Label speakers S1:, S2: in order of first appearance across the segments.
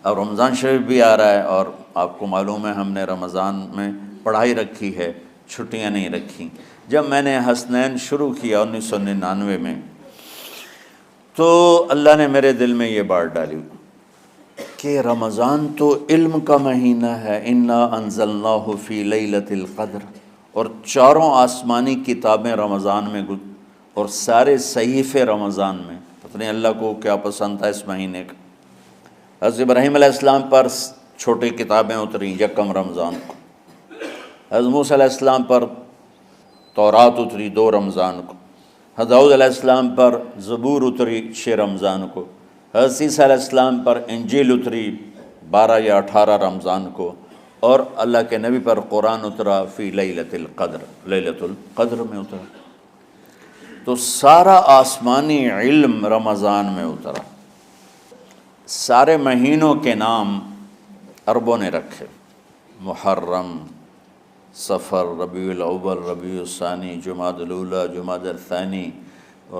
S1: اب رمضان شریف بھی آ رہا ہے، اور آپ کو معلوم ہے ہم نے رمضان میں پڑھائی رکھی ہے، چھٹیاں نہیں رکھی۔ جب میں نے حسنین شروع کیا 1999 میں، تو اللہ نے میرے دل میں یہ بات ڈالی کہ رمضان تو علم کا مہینہ ہے، انا انزلناہ فی لیلۃ القدر، اور چاروں آسمانی کتابیں رمضان میں اور سارے صحیفے رمضان میں۔ پتہ نہیں اللہ کو کیا پسند تھا اس مہینے کا۔ حضرت ابراہیم علیہ السلام پر چھوٹی کتابیں اتریں یکم رمضان کو، حضرت موسیٰ علیہ السلام پر تورات اتری 2 رمضان کو، حضرت داؤد علیہ السلام پر زبور اتری 6 رمضان کو، حضرت عیسیٰ علیہ السلام پر انجیل اتری 12 یا 18 رمضان کو، اور اللہ کے نبی پر قرآن اترا فی لیلۃ القدر، لیلۃ القدر میں اترا۔ تو سارا آسمانی علم رمضان میں اترا۔ سارے مہینوں کے نام عربوں نے رکھے، محرم، صفر، ربیع الاول، ربیع الثانی، جمادی الاولیٰ، جمادی الثانی،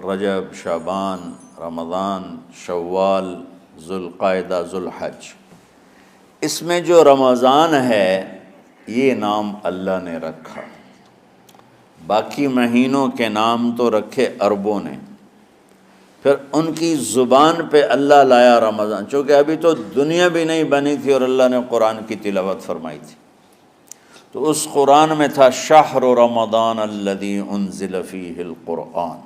S1: رجب، شعبان، رمضان، شوال، ذوالقعدہ، ذوالحج۔ اس میں جو رمضان ہے یہ نام اللہ نے رکھا، باقی مہینوں کے نام تو رکھے عربوں نے۔ پھر ان کی زبان پہ اللہ لایا رمضان، چونکہ ابھی تو دنیا بھی نہیں بنی تھی اور اللہ نے قرآن کی تلاوت فرمائی تھی، تو اس قرآن میں تھا شہر رمضان الذی انزل فیہ القرآن۔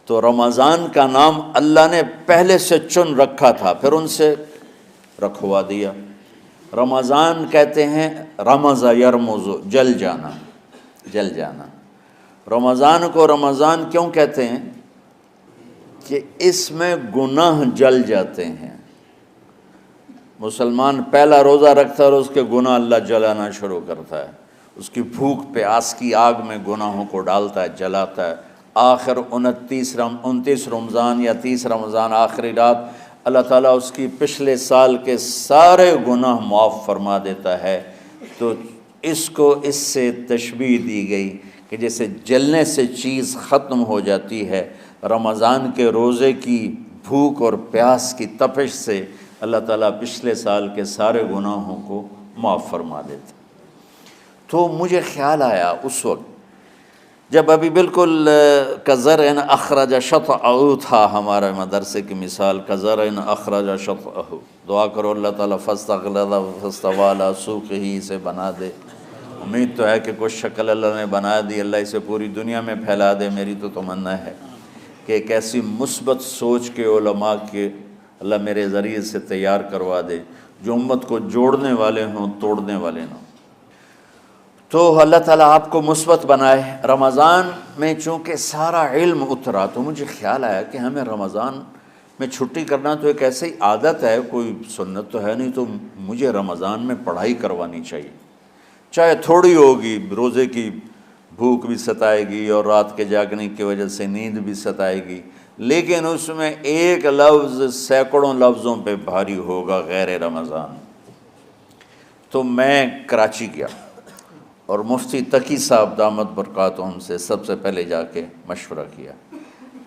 S1: تو رمضان کا نام اللہ نے پہلے سے چن رکھا تھا، پھر ان سے رکھوا دیا۔ رمضان کہتے ہیں رمض یرمز، جل جانا، جل جانا۔ رمضان کو رمضان کیوں کہتے ہیں؟ کہ اس میں گناہ جل جاتے ہیں۔ مسلمان پہلا روزہ رکھتا ہے اور اس کے گناہ اللہ جلانا شروع کرتا ہے، اس کی بھوک پیاس کی آگ میں گناہوں کو ڈالتا ہے، جلاتا ہے۔ آخر 29 رمضان یا 30 رمضان آخری رات اللہ تعالیٰ اس کی پچھلے سال کے سارے گناہ معاف فرما دیتا ہے۔ تو اس کو اس سے تشبیہ دی گئی کہ جیسے جلنے سے چیز ختم ہو جاتی ہے، رمضان کے روزے کی بھوک اور پیاس کی تپش سے اللہ تعالیٰ پچھلے سال کے سارے گناہوں کو معاف فرما دیتا۔ تو مجھے خیال آیا اس وقت جب ابھی بالکل کزرع اخرج شطأہ تھا، ہمارے مدرسے کی مثال کزرع اخرج شطأہ، دعا کرو اللہ تعالیٰ فاستغلظ فاستوی علی سوقہ سے بنا دے۔ امید تو ہے کہ کچھ شکل اللہ نے بنا دی، اللہ اسے پوری دنیا میں پھیلا دے۔ میری تو تمنا ہے کہ ایک ایسی مثبت سوچ کے علماء کے اللہ میرے ذریعے سے تیار کروا دے جو امت کو جوڑنے والے ہوں، توڑنے والے نہ ہوں۔ تو اللہ تعالیٰ آپ کو مثبت بنائے۔ رمضان میں چونکہ سارا علم اترا تو مجھے خیال آیا کہ ہمیں رمضان میں چھٹی کرنا تو ایک ایسی عادت ہے، کوئی سنت تو ہے نہیں، تو مجھے رمضان میں پڑھائی کروانی چاہیے، چاہے تھوڑی ہوگی، روزے کی بھوک بھی ستائے گی اور رات کے جاگنے کی وجہ سے نیند بھی ستائے گی، لیکن اس میں ایک لفظ سینکڑوں لفظوں پہ بھاری ہوگا، غیر رمضان۔ تو میں کراچی گیا اور مفتی تقی صاحب دامت برکاتہم سے سب سے پہلے جا کے مشورہ کیا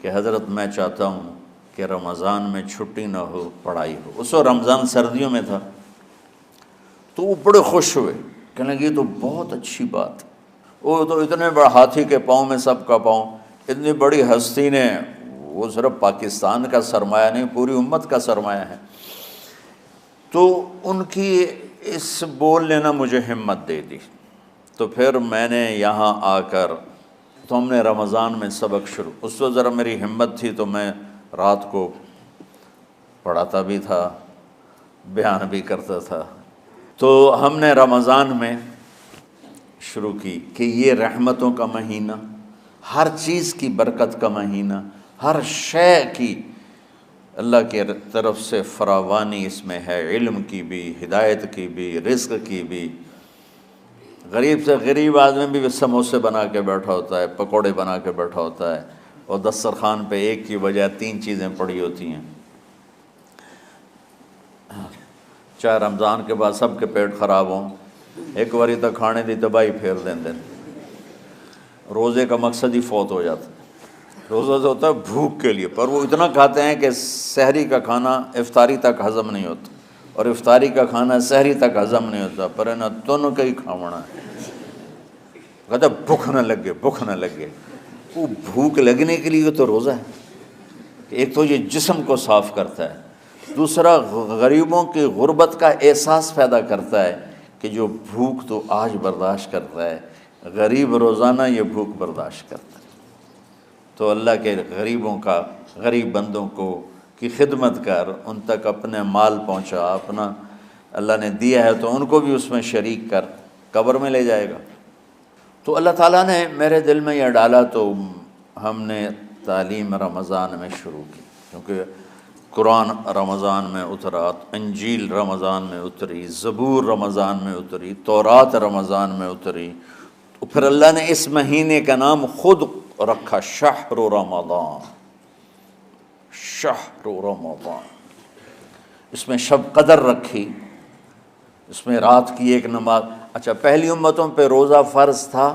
S1: کہ حضرت میں چاہتا ہوں کہ رمضان میں چھٹی نہ ہو، پڑھائی ہو۔ اس وقت رمضان سردیوں میں تھا، تو وہ بڑے خوش ہوئے، کہنے لگے یہ تو بہت اچھی بات۔ وہ تو اتنے بڑے ہاتھی کے پاؤں میں سب کا پاؤں، اتنی بڑی ہستی نے، وہ صرف پاکستان کا سرمایہ نہیں پوری امت کا سرمایہ ہے۔ تو ان کی اس بولنے نے مجھے ہمت دے دی۔ تو پھر میں نے یہاں آ کر تو ہم نے رمضان میں سبق شروع، اس وقت ذرا میری ہمت تھی تو میں رات کو پڑھاتا بھی تھا، بیان بھی کرتا تھا۔ تو ہم نے رمضان میں شروع کی کہ یہ رحمتوں کا مہینہ، ہر چیز کی برکت کا مہینہ، ہر شے کی اللہ کی طرف سے فراوانی اس میں ہے، علم کی بھی، ہدایت کی بھی، رزق کی بھی۔ غریب سے غریب آدمی بھی سموسے بنا کے بیٹھا ہوتا ہے، پکوڑے بنا کے بیٹھا ہوتا ہے، اور دسترخوان پہ ایک کی بجائے 3 چیزیں پڑی ہوتی ہیں۔ چاہے رمضان کے بعد سب کے پیٹ خراب ہوں، ایک باری تو کھانے دی تباہی پھیر دیں۔ روزے کا مقصد ہی فوت ہو جاتا ہے۔ روزہ تو ہوتا ہے بھوک کے لیے، پر وہ اتنا کھاتے ہیں کہ سحری کا کھانا افطاری تک ہضم نہیں ہوتا، اور افطاری کا کھانا سحری تک ہضم نہیں ہوتا، پر ہے نا دونوں کا ہی کھاونا ہے۔ کہتا بھوک نہ لگے، بھوک نہ لگے۔ وہ بھوک لگنے کے لیے تو روزہ ہے کہ ایک تو یہ جسم کو صاف کرتا ہے، دوسرا غریبوں کی غربت کا احساس پیدا کرتا ہے کہ جو بھوک تو آج برداشت کرتا ہے، غریب روزانہ یہ بھوک برداشت کرتا ہے۔ تو اللہ کے غریبوں کا، غریب بندوں کو کی خدمت کر، ان تک اپنے مال پہنچا، اپنا اللہ نے دیا ہے تو ان کو بھی اس میں شریک کر، قبر میں لے جائے گا۔ تو اللہ تعالیٰ نے میرے دل میں یہ ڈالا تو ہم نے تعلیم رمضان میں شروع کی، کیونکہ قرآن رمضان میں اترا، انجیل رمضان میں اتری، زبور رمضان میں اتری، تورات رمضان میں اتری، تو پھر اللہ نے اس مہینے کا نام خود رکھا شہر رمضان، شہر رمضان۔ اس میں شب قدر رکھی، اس میں رات کی ایک نماز۔ اچھا، پہلی امتوں پہ روزہ فرض تھا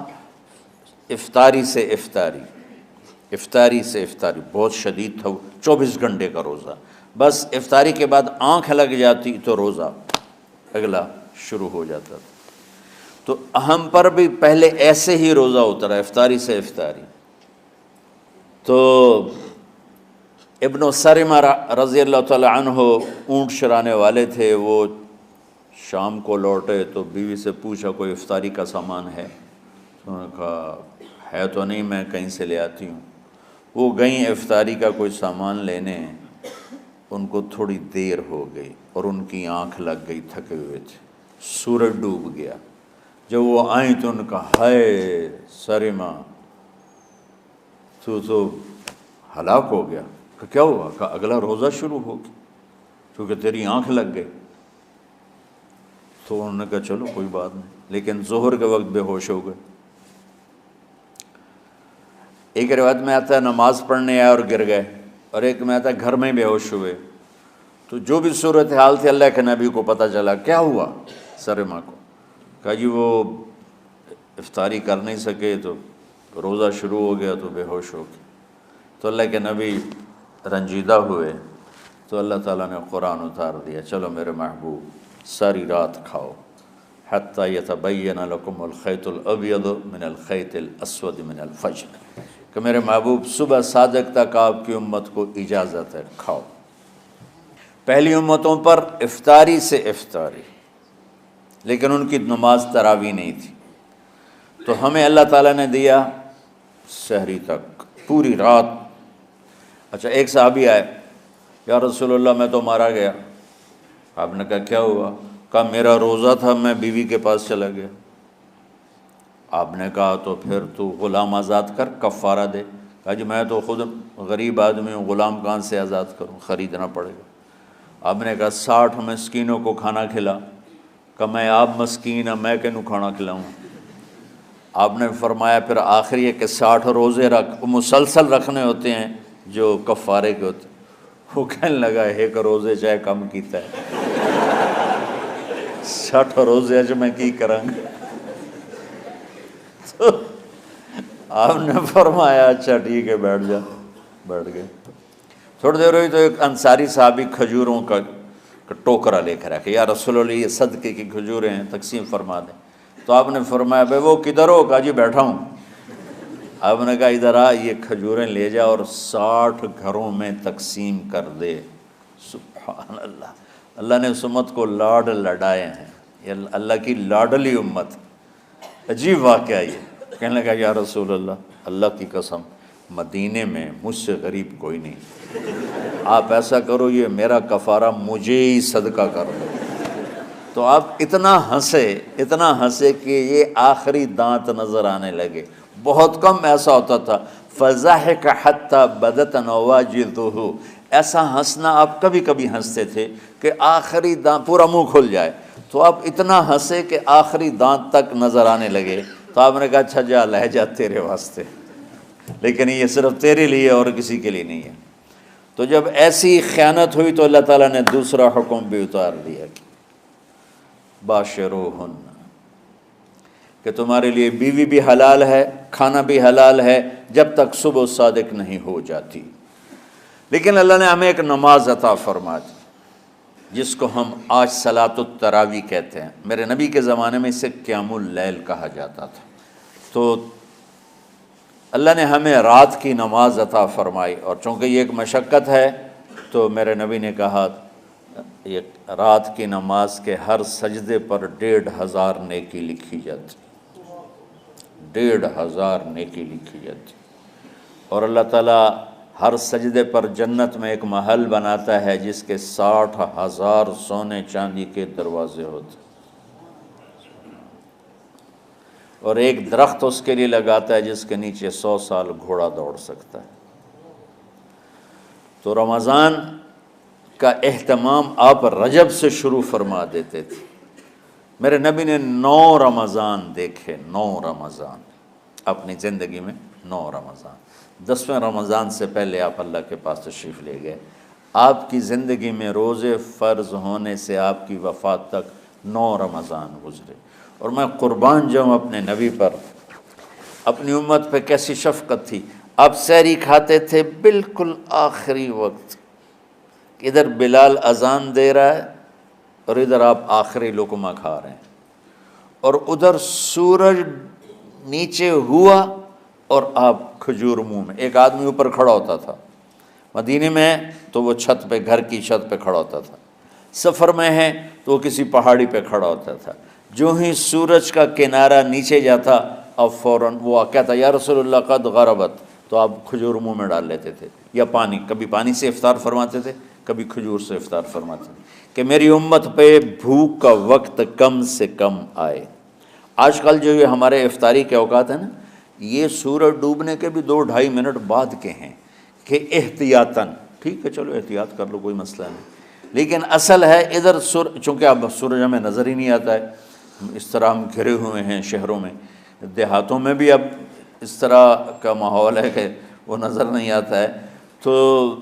S1: افطاری سے افطاری، افطاری سے افطاری، بہت شدید تھا، 24 گھنٹے کا روزہ، بس افطاری کے بعد آنکھ لگ جاتی تو روزہ اگلا شروع ہو جاتا تھا۔ تو ہم پر بھی پہلے ایسے ہی روزہ اترا، افطاری سے افطاری۔ تو ابن سرمہ رضی اللہ تعالی عنہ اونٹ چرانے والے تھے، وہ شام کو لوٹے تو بیوی سے پوچھا کوئی افطاری کا سامان ہے؟ انہوں نے کہا ہے تو نہیں، میں کہیں سے لے آتی ہوں۔ وہ گئیں افطاری کا کوئی سامان لینے، ان کو تھوڑی دیر ہو گئی اور ان کی آنکھ لگ گئی، تھکے ہوئے تھے، سورج ڈوب گیا۔ جب وہ آئیں تو ان کا ہائے سرمہ تو ہلاک ہو گیا۔ کہ کیا ہوا؟ کہ اگلا روزہ شروع ہو گیا کیونکہ تیری آنکھ لگ گئی۔ تو انہوں نے کہا چلو کوئی بات نہیں، لیکن ظہر کے وقت بے ہوش ہو گئے۔ ایک روایت میں آتا ہے نماز پڑھنے آئے اور گر گئے، اور ایک میں آتا ہے گھر میں بے ہوش ہوئے۔ تو جو بھی صورتحال تھی اللہ کے نبی کو پتہ چلا۔ کیا ہوا سرمہ کو؟ کہا جی وہ افطاری کر نہیں سکے تو روزہ شروع ہو گیا تو بے ہوش ہو گئے۔ تو اللہ کے نبی رنجیدہ ہوئے، تو اللہ تعالیٰ نے قرآن اتار دیا، چلو میرے محبوب ساری رات کھاؤ، حتی یتبین لکم الخیط الابیض من الخیط الاسود من الفجر، کہ میرے محبوب صبح صادق تک آپ کی امت کو اجازت ہے، کھاؤ۔ پہلی امتوں پر افطاری سے افطاری، لیکن ان کی نماز تراویح نہیں تھی، تو ہمیں اللہ تعالیٰ نے دیا سحری تک، پوری رات۔ اچھا، ایک صحابی آئے، یا رسول اللہ میں تو مارا گیا۔ آپ نے کہا کیا ہوا؟ کہا میرا روزہ تھا، میں بیوی کے پاس چلا گیا۔ آپ نے کہا تو پھر تو غلام آزاد کر، کفارہ دے۔ کہا جی میں تو خود غریب آدمی ہوں، غلام کہاں سے آزاد کروں، خریدنا پڑے گا۔ آپ نے کہا 60 مسکینوں کو کھانا کھلا۔ کہ میں آپ مسکین ہوں، میں کینوں کھانا کھلاؤں؟ آپ نے فرمایا پھر آخری ہے کہ 60 روزے رکھ، مسلسل رکھنے ہوتے ہیں جو کفارے کے ہوتے ہیں۔ وہ کہنے لگا ایک روزے چاہے کم کیتا ہے، 60 روزے اج میں کی کراں گا؟ تو آپ نے فرمایا اچھا ٹھیک ہے بیٹھ جا، بیٹھ گئے۔ تھوڑی دیر ہوئی تو ایک انصاری صحابی کھجوروں کا ٹوکرا لے کر آئے، یا رسول اللہ یہ صدقے کی کھجوریں ہیں، تقسیم فرما دیں۔ تو آپ نے فرمایا بھائی وہ کدھر ہو؟ کہا جی بیٹھا ہوں۔ آپ نے کہا ادھر آ، یہ کھجوریں لے جا اور 60 گھروں میں تقسیم کر دے۔ سبحان اللہ، اللہ نے اس امت کو لاڈ لڈائے ہیں، یہ اللہ کی لاڈلی امت۔ عجیب واقعہ یہ، کہنے لگا یا رسول اللہ، اللہ کی قسم مدینے میں مجھ سے غریب کوئی نہیں، آپ ایسا کرو یہ میرا کفارہ مجھے ہی صدقہ کر دو۔ تو آپ اتنا ہنسے کہ یہ آخری دانت نظر آنے لگے۔ بہت کم ایسا ہوتا تھا، فضحک حتی بدت نواجذہ، ایسا ہنسنا آپ کبھی کبھی ہنستے تھے کہ آخری دانت پورا منہ کھل جائے، تو آپ اتنا ہنسے کہ آخری دانت تک نظر آنے لگے۔ تو آپ نے کہا اچھا جا لے جا تیرے واسطے، لیکن یہ صرف تیرے لیے اور کسی کے لیے نہیں ہے۔ تو جب ایسی خیانت ہوئی تو اللہ تعالیٰ نے دوسرا حکم بھی اتار دیا، باشروہن، کہ تمہارے لیے بیوی بھی حلال ہے، کھانا بھی حلال ہے جب تک صبح صادق نہیں ہو جاتی۔ لیکن اللہ نے ہمیں ایک نماز عطا فرما دی جس کو ہم آج صلاۃ التراویح کہتے ہیں۔ میرے نبی کے زمانے میں اسے قیام اللیل کہا جاتا تھا۔ تو اللہ نے ہمیں رات کی نماز عطا فرمائی، اور چونکہ یہ ایک مشقت ہے تو میرے نبی نے کہا یہ رات کی نماز کے ہر سجدے پر 1500 نیکی لکھی جاتی، 1500 نیکی لکھی جاتی، اور اللہ تعالیٰ ہر سجدے پر جنت میں ایک محل بناتا ہے جس کے 60,000 سونے چاندی کے دروازے ہوتے ہیں، اور ایک درخت اس کے لیے لگاتا ہے جس کے نیچے 100 سال گھوڑا دوڑ سکتا ہے۔ تو رمضان کا اہتمام آپ رجب سے شروع فرما دیتے تھے۔ میرے نبی نے 9 رمضان دیکھے، 9 رمضان اپنی زندگی میں، 9 رمضان۔ 10ویں رمضان سے پہلے آپ اللہ کے پاس تشریف لے گئے۔ آپ کی زندگی میں روزے فرض ہونے سے آپ کی وفات تک 9 رمضان گزرے، اور میں قربان جاؤں اپنے نبی پر، اپنی امت پہ کیسی شفقت تھی۔ آپ سحری کھاتے تھے بالکل آخری وقت، ادھر بلال اذان دے رہا ہے اور ادھر آپ آخری لقمہ کھا رہے ہیں، اور ادھر سورج نیچے ہوا اور آپ کھجور منہ میں۔ ایک آدمی اوپر کھڑا ہوتا تھا مدینے میں تو وہ چھت پہ، گھر کی چھت پہ کھڑا ہوتا تھا، سفر میں ہے تو وہ کسی پہاڑی پہ کھڑا ہوتا تھا۔ جو ہی سورج کا کنارہ نیچے جاتا اب فوراً وہ کہتا یا رسول اللہ قد غربت، تو آپ کھجور منہ میں ڈال لیتے تھے، یا پانی، کبھی پانی سے افطار فرماتے تھے، کبھی کھجور سے افطار فرماتے تھے، کہ میری امت پہ بھوک کا وقت کم سے کم آئے۔ آج کل جو یہ ہمارے افطاری کے اوقات ہیں نا، یہ سورج ڈوبنے کے بھی 2-2.5 منٹ بعد کے ہیں، کہ احتیاطاً، ٹھیک ہے چلو احتیاط کر لو کوئی مسئلہ نہیں، لیکن اصل ہے ادھر چونکہ اب سورج ہمیں نظر ہی نہیں آتا ہے، اس طرح ہم گھرے ہوئے ہیں شہروں میں، دیہاتوں میں بھی اب اس طرح کا ماحول ہے کہ وہ نظر نہیں آتا ہے، تو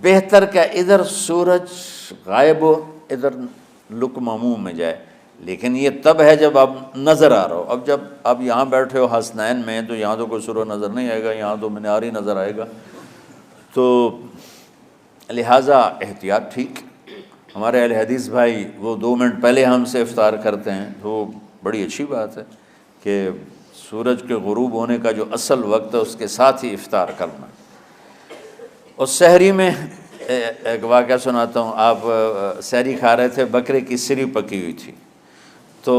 S1: بہتر کہ ادھر سورج غائب ہو ادھر لقمہ منہ میں جائے۔ لیکن یہ تب ہے جب آپ نظر آ رہا ہو۔ اب جب آپ یہاں بیٹھے ہو حسنین میں تو یہاں تو کوئی سورج نظر نہیں آئے گا، یہاں تو منار ہی نظر آئے گا، تو لہٰذا احتیاط ٹھیک۔ ہمارے اہل حدیث بھائی وہ 2 منٹ پہلے ہم سے افطار کرتے ہیں، تو بڑی اچھی بات ہے کہ سورج کے غروب ہونے کا جو اصل وقت ہے اس کے ساتھ ہی افطار کرنا۔ اور سحری میں ایک واقعہ سناتا ہوں، آپ سحری کھا رہے تھے، بکرے کی سری پکی ہوئی تھی، تو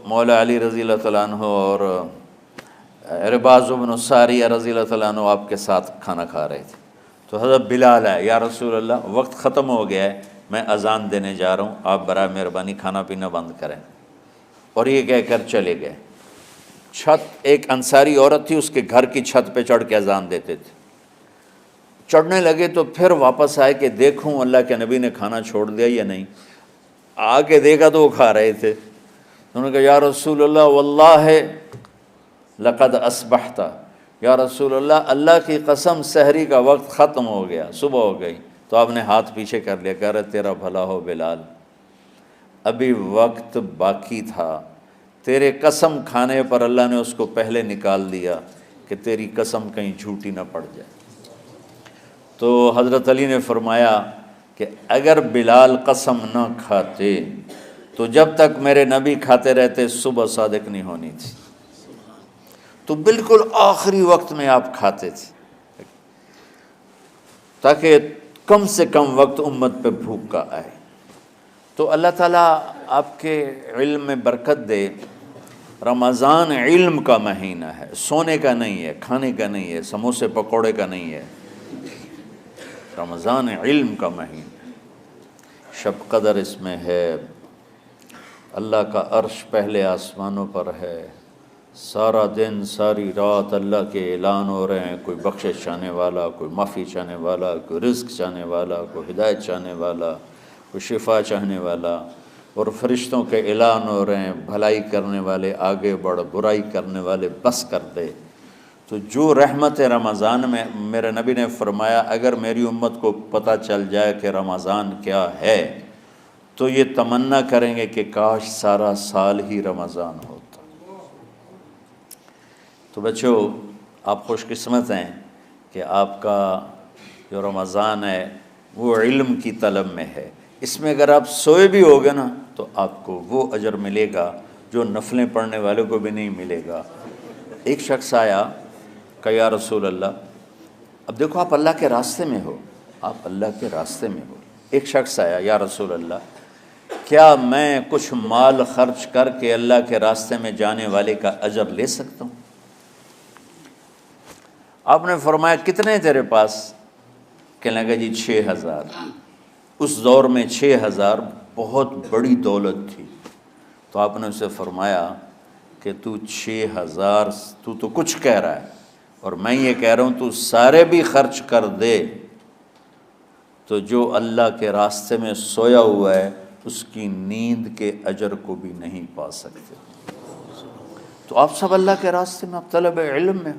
S1: مولا علی رضی اللہ تعالیٰ عنہ اور عرباض بن ساریہ رضی اللہ تعالیٰ عنہ آپ کے ساتھ کھانا کھا رہے تھے، تو حضرت بلال ہے، یا رسول اللہ وقت ختم ہو گیا ہے، میں اذان دینے جا رہا ہوں، آپ برائے مہربانی کھانا پینا بند کریں، اور یہ کہہ کر چلے گئے۔ چھت، ایک انصاری عورت تھی، اس کے گھر کی چھت پہ چڑھ کے اذان دیتے تھے، چڑھنے لگے تو پھر واپس آئے کہ دیکھوں اللہ کے نبی نے کھانا چھوڑ دیا یا نہیں، آگے دیکھا تو وہ کھا رہے تھے۔ انہوں نے کہا یا رسول اللہ واللہ لقد اصبحت، یا رسول اللہ اللہ کی قسم سحری کا وقت ختم ہو گیا، صبح ہو گئی۔ تو آپ نے ہاتھ پیچھے کر لیا، کہہ رہے تیرا بھلا ہو بلال، ابھی وقت باقی تھا، تیرے قسم کھانے پر اللہ نے اس کو پہلے نکال دیا کہ تیری قسم کہیں جھوٹی نہ پڑ جائے۔ تو حضرت علی نے فرمایا کہ اگر بلال قسم نہ کھاتے تو جب تک میرے نبی کھاتے رہتے صبح صادق نہیں ہونی تھی، تو بالکل آخری وقت میں آپ کھاتے تھے تاکہ کم سے کم وقت امت پہ بھوک کا آئے۔ تو اللہ تعالیٰ آپ کے علم میں برکت دے۔ رمضان علم کا مہینہ ہے، سونے کا نہیں ہے، کھانے کا نہیں ہے، سموسے پکوڑے کا نہیں ہے، رمضان علم کا مہینہ، شب قدر اس میں ہے، اللہ کا عرش پہلے آسمانوں پر ہے، سارا دن ساری رات اللہ کے اعلان ہو رہے ہیں، کوئی بخشش چاہنے والا، کوئی معافی چاہنے والا، کوئی رزق چاہنے والا، کوئی ہدایت چاہنے والا، کوئی شفا چاہنے والا، اور فرشتوں کے اعلان ہو رہے ہیں، بھلائی کرنے والے آگے بڑھ، برائی کرنے والے بس کر دے۔ تو جو رحمت رمضان میں، میرے نبی نے فرمایا اگر میری امت کو پتہ چل جائے کہ رمضان کیا ہے تو یہ تمنا کریں گے کہ کاش سارا سال ہی رمضان ہوتا۔ تو بچوں، آپ خوش قسمت ہیں کہ آپ کا جو رمضان ہے وہ علم کی طلب میں ہے۔ اس میں اگر آپ سوئے بھی ہوگے نا تو آپ کو وہ اجر ملے گا جو نفلیں پڑھنے والوں کو بھی نہیں ملے گا۔ ایک شخص آیا کہ یا رسول اللہ، اب دیکھو آپ اللہ کے راستے میں ہو، آپ اللہ کے راستے میں ہو۔ ایک شخص آیا، یا رسول اللہ، کیا میں کچھ مال خرچ کر کے اللہ کے راستے میں جانے والے کا اجر لے سکتا ہوں؟ آپ نے فرمایا کتنے تیرے پاس؟ کہنے لگا جی 6000۔ اس دور میں 6000 بہت بڑی دولت تھی۔ تو آپ نے اسے فرمایا کہ تو 6000 تو کچھ کہہ رہا ہے اور میں یہ کہہ رہا ہوں تو سارے بھی خرچ کر دے تو جو اللہ کے راستے میں سویا ہوا ہے اس کی نیند کے اجر کو بھی نہیں پا سکتے۔ تو آپ سب اللہ کے راستے میں، آپ طلب علم میں